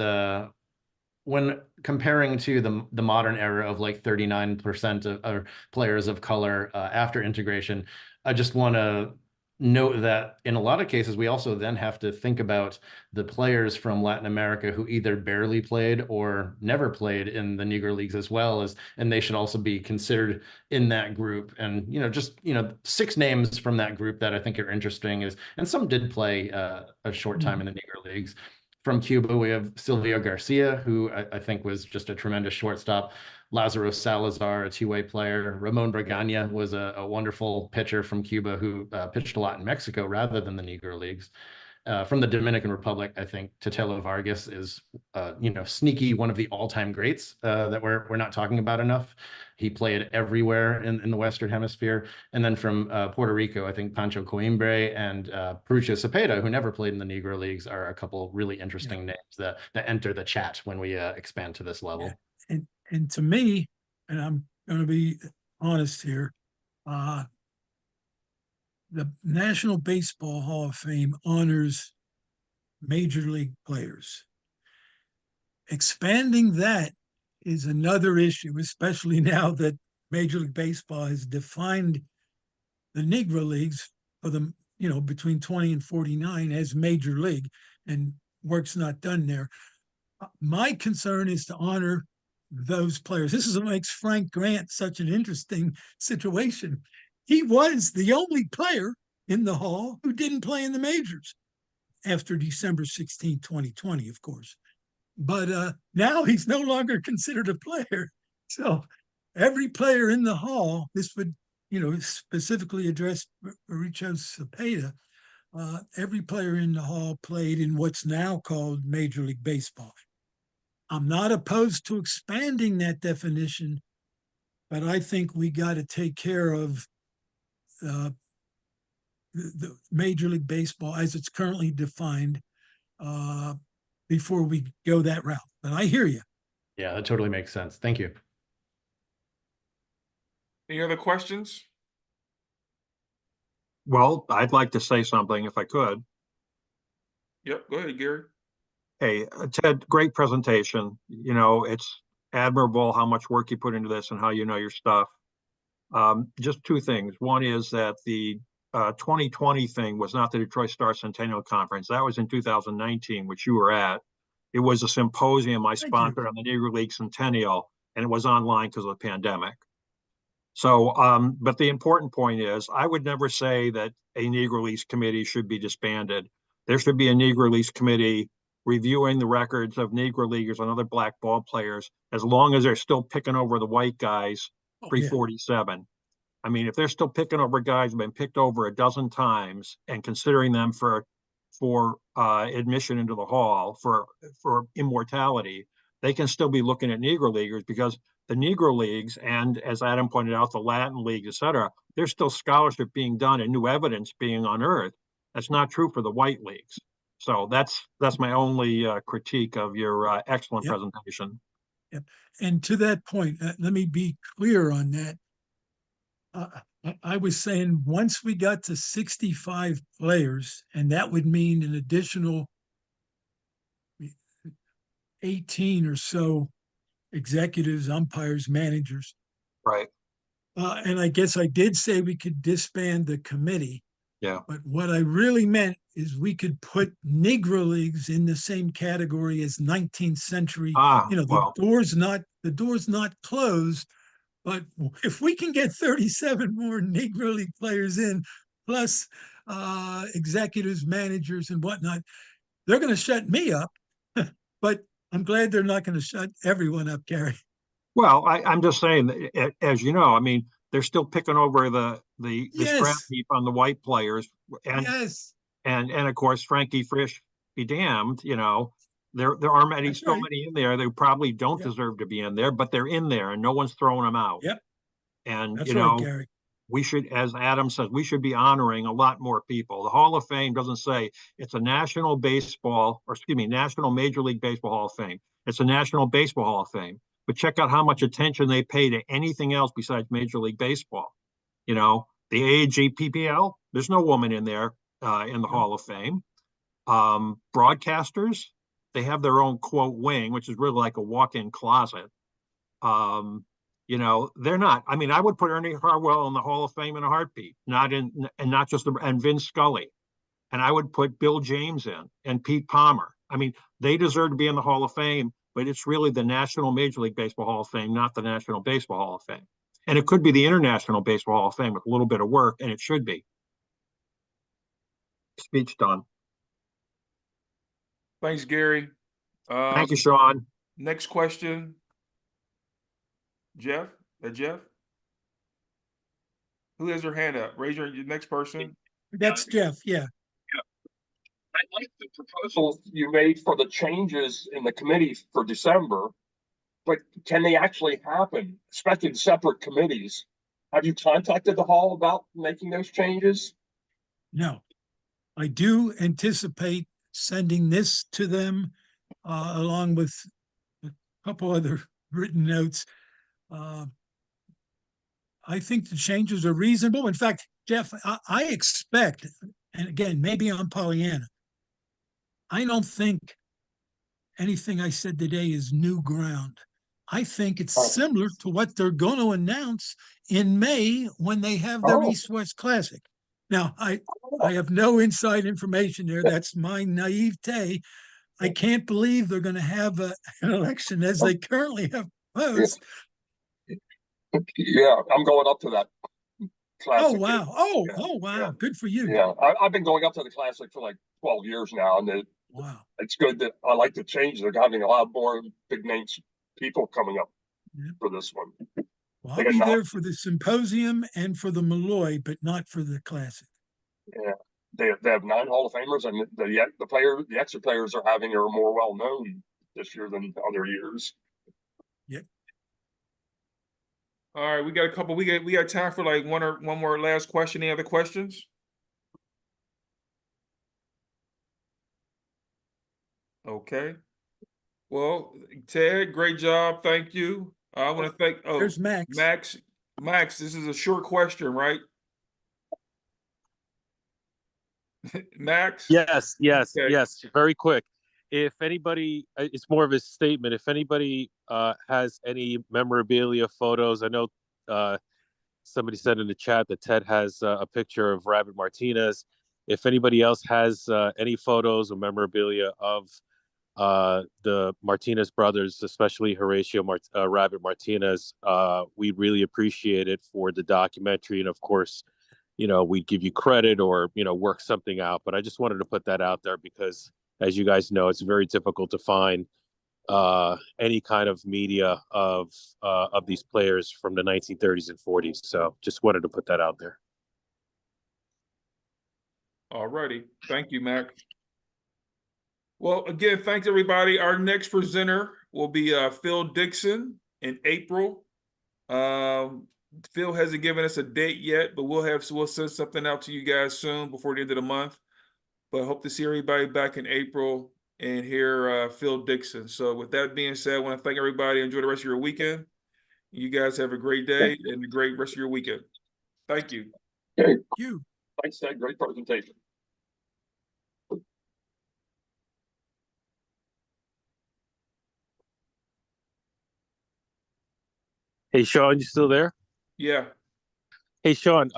when comparing to the modern era of like 39% of players of color after integration, I just want to note that in a lot of cases, we also then have to think about the players from Latin America who either barely played or never played in the Negro Leagues as well as, and they should also be considered in that group. And, just 6 names from that group that I think are interesting is, and some did play a short time in the Negro Leagues. From Cuba, we have Silvio Garcia, who I think was just a tremendous shortstop. Lazaro Salazar, a two-way player. Ramon Bragana was a wonderful pitcher from Cuba who pitched a lot in Mexico rather than the Negro Leagues. From the Dominican Republic, I think Totelo Vargas is, sneaky one of the all-time greats that we're not talking about enough. He played everywhere in the Western Hemisphere. And then from Puerto Rico, I think Pancho Coimbre and Perucho Cepeda, who never played in the Negro Leagues, are a couple really interesting names that enter the chat when we expand to this level. Yeah. And to me, and I'm going to be honest here, the National Baseball Hall of Fame honors major league players. Expanding that is another issue, especially now that Major League Baseball has defined the Negro Leagues for them, between 20 and 49 as major league, and work's not done there. My concern is to honor those players. This is what makes Frank Grant such an interesting situation. He was the only player in the Hall who didn't play in the majors after December 16, 2020, of course. But now he's no longer considered a player. So every player in the Hall, this would, specifically address Perucho Cepeda, every player in the Hall played in what's now called Major League Baseball. I'm not opposed to expanding that definition, but I think we got to take care of the Major League Baseball as it's currently defined before we go that route. But I hear you. Yeah, that totally makes sense. Thank you. Any other questions? Well, I'd like to say something if I could. Yep, go ahead, Gary. Hey, Ted, great presentation. You know, it's admirable how much work you put into this and how you know your stuff. Just two things. One is that the 2020 thing was not the Detroit Star Centennial Conference. That was in 2019, which you were at. It was a symposium I Thank you. sponsored on the Negro League Centennial, and it was online because of the pandemic. So, but the important point is, I would never say that a Negro Leagues committee should be disbanded. There should be a Negro Leagues committee reviewing the records of Negro Leaguers and other black ball players, as long as they're still picking over the white guys Oh, yeah. pre-47. I mean, if they're still picking over guys who've been picked over a dozen times and considering them for admission into the hall for immortality, they can still be looking at Negro Leaguers, because the Negro Leagues, and as Adam pointed out, the Latin League, et cetera, there's still scholarship being done and new evidence being unearthed. That's not true for the white leagues. So that's my only critique of your excellent Yep. presentation. Yep. And to that point, let me be clear on that. I was saying once we got to 65 players, and that would mean an additional 18 or so executives, umpires, managers. Right. And I guess I did say we could disband the committee. Yeah. But what I really meant is we could put Negro Leagues in the same category as 19th century. You know, Well, the door's not closed, but if we can get 37 more Negro League players in, plus executives, managers, and whatnot, they're going to shut me up. But I'm glad they're not going to shut everyone up, Gary. well, I'm just saying, as you know, I mean, they're still picking over the scrap Yes. heap on the white players, and Yes. and of course Frankie Frisch be damned. You know, there are many, That's so right. many in there that probably don't Yep. deserve to be in there, but they're in there, and no one's throwing them out. Yep. And That's you right, know, Gary. we should, as Adam says, we should be honoring a lot more people. The Hall of Fame doesn't say it's a National Baseball, or excuse me, National Major League Baseball Hall of Fame. It's a National Baseball Hall of Fame. But check out how much attention they pay to anything else besides Major League Baseball. You know, the APBA, there's no woman in there in the Hall of Fame. Broadcasters, they have their own quote wing, which is really like a walk-in closet. You know, they're not. I mean, I would put Ernie Harwell in the Hall of Fame in a heartbeat, not just and Vin Scully, and I would put Bill James in and Pete Palmer. I mean, they deserve to be in the Hall of Fame, but it's really the National Major League Baseball Hall of Fame, not the National Baseball Hall of Fame. And it could be the International Baseball Hall of Fame with a little bit of work, and it should be. Speech done. Thanks, Gary. Thank you, Sean. Next question. Jeff? Jeff? Who has their hand up? Raise your next person. That's Jeff. Yeah. I like the proposal you made for the changes in the committee for December, but can they actually happen, especially in separate committees? Have you contacted the hall about making those changes? No, I do anticipate sending this to them along with a couple other written notes. I think the changes are reasonable. In fact, Jeff, I expect, and again, maybe I'm Pollyanna, I don't think anything I said today is new ground. I think it's similar to what they're going to announce in May when they have their East-West Classic. Now, I have no inside information there. That's my naivete. I can't believe they're going to have an election as they currently have proposed. Yeah, I'm going up to that classic. Oh, wow. Oh, wow. Yeah. Good for you. Yeah, I've been going up to the classic for like 12 years now, and Wow. it's good that I like the change. They're having a lot more big names people coming up for this one. Well, I'll be there for the symposium and for the Malloy, but not for the classic. Yeah, they have 9 Hall of Famers, and the extra players are more well known this year than other years. Yep. All right, we got a couple. We got time for like one more last question. Any other questions? Okay. Well, Ted, great job. Thank you. I want to thank. Oh, there's Max. Max, this is a short question, right? Max? Yes. Okay. Very quick. if anybody, it's more of a statement. If anybody has any memorabilia photos, I know somebody said in the chat that Ted has a picture of Rabbit Martinez. If anybody else has any photos or memorabilia of the Martinez brothers, especially Horatio Rabbit Martinez, we'd really appreciate it for the documentary. And of course, we'd give you credit or, work something out. But I just wanted to put that out there because, as you guys know, it's very difficult to find any kind of media of these players from the 1930s and 40s. So just wanted to put that out there. All righty. Thank you, Mac. Well, again, thanks everybody. Our next presenter will be Phil Dixon in April. Phil hasn't given us a date yet, but we'll send something out to you guys soon before the end of the month. But I hope to see everybody back in April and hear Phil Dixon. So with that being said, I want to thank everybody. Enjoy the rest of your weekend. You guys have a great day and a great rest of your weekend. Thank you. Okay, You. thanks, Ted. Great presentation. Hey, Sean, you still there? Yeah. Hey, Sean,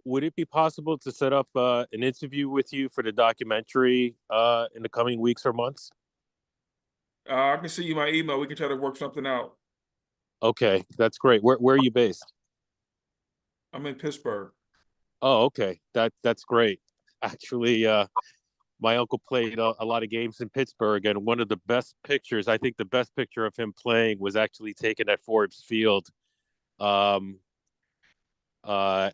would it be possible to set up an interview with you for the documentary in the coming weeks or months? I can see you my email. We can try to work something out. Okay, that's great. Where are you based? I'm in Pittsburgh. Oh, okay. That's great. Actually, my uncle played a lot of games in Pittsburgh, and one of the best pictures, I think the best picture of him playing was actually taken at Forbes Field in I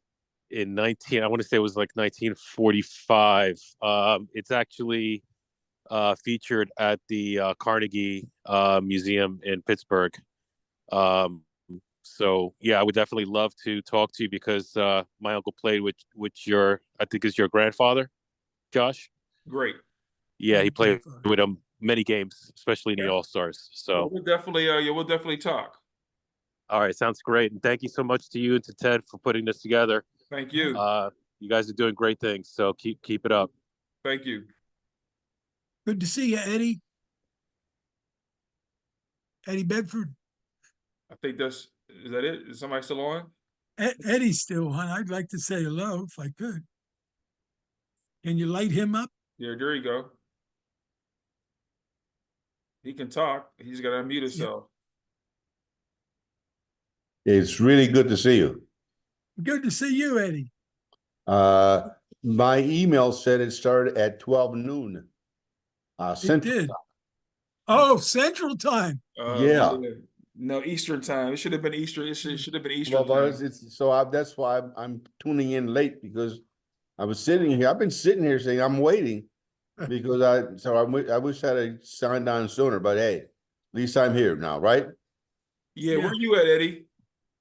want to say it was like 1945. It's actually featured at the Carnegie Museum in Pittsburgh. So yeah, I would definitely love to talk to you because my uncle played with I think is your grandfather, Josh. Great. Yeah, he played with him many games, especially in the All-Stars. So well, we'll definitely talk. all right, sounds great. And thank you so much to you and to Ted for putting this together. Thank you. You guys are doing great things. So keep it up. Thank you. Good to see you, Eddie. Eddie Bedford. I think is that it? Is somebody still on? Eddie's still on. I'd like to say hello if I could. Can you light him up? Yeah, there you go. He can talk. He's got to unmute himself. It's really good to see you. Good to see you, Eddie. My email said it started at 12 noon. It did. Oh, Central Time. Yeah. No, Eastern Time. It should have been Eastern. It should have been Eastern time. That's why I'm tuning in late because I was sitting here. I've been sitting here saying I'm waiting because I wish I had signed on sooner. But hey, at least I'm here now, right? Yeah. Where you at, Eddie?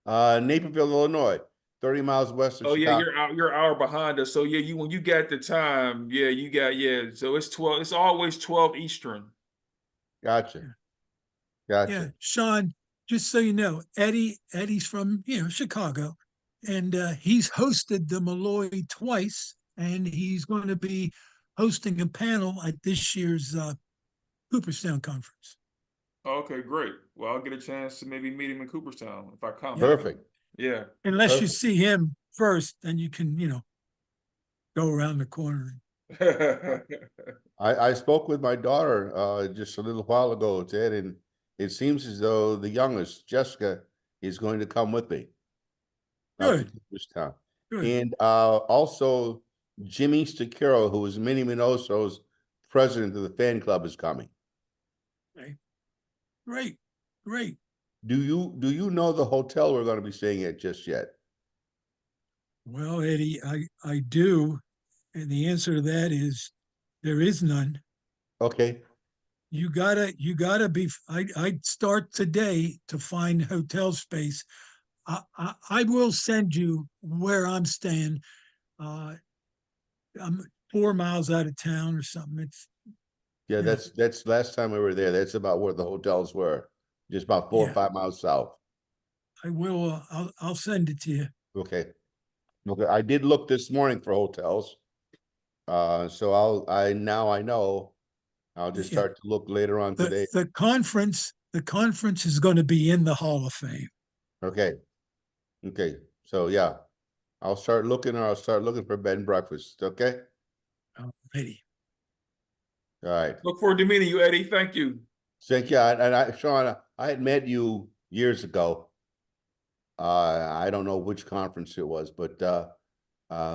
Naperville, Illinois, 30 miles west of Chicago. Yeah, you're an hour behind us. So yeah, when you got the time, So it's 12. It's always 12 Eastern. Gotcha. Yeah, Sean. Just so you know, Eddie's from Chicago, and he's hosted the Malloy twice, and he's going to be hosting a panel at this year's Cooperstown conference. Okay, great. Well, I'll get a chance to maybe meet him in Cooperstown if I come. Perfect. Yeah. Unless you see him first, then you can go around the corner. I spoke with my daughter just a little while ago, Ted, and it seems as though the youngest, Jessica, is going to come with me. Good. Cooperstown. Good. And also Jimmy Stakero, who is Minnie Minoso's president of the fan club, is coming. Okay. Great. Do you know the hotel we're going to be staying at just yet? Well, Eddie, I do, and the answer to that is there is none. Okay. You gotta be. I'd start today to find hotel space. I will send you where I'm staying. I'm 4 miles out of town or something. That's last time we were there. That's about where the hotels were, just about 4 or 5 miles south. I will. I'll send it to you. Okay. I did look this morning for hotels. So I know I'll just Yeah. start to look later on today. The conference is going to be in the Hall of Fame. Okay. Okay, so yeah, I'll start looking for bed and breakfast, okay? Alrighty. All right. Look forward to meeting you, Eddie. Thank you. Thank you. Sean, I had met you years ago. I don't know which conference it was, but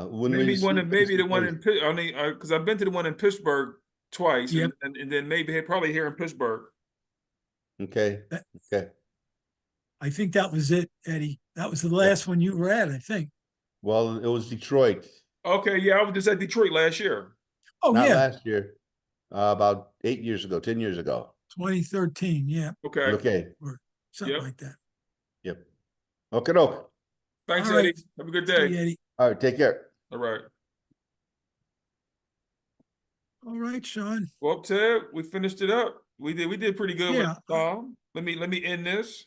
when we Maybe the one in because I've been to the one in Pittsburgh twice, Yep. and then maybe probably here in Pittsburgh. Okay, okay. I think that was it, Eddie. That was the last one you were at, I think. Well, it was Detroit. Okay, yeah, I was just at Detroit last year. Oh, Not yeah, last year, about 8 years ago, 10 years ago. 2013, yeah, Okay. Okay, or something Yep. like that. yep. Okay, no. Thanks, All right. Eddie. Have a good See you, day. Eddie. All right, take care. All right. All right, Sean. Well, Ted, we finished it up. We did pretty good Yeah. with Tom. Let me end this.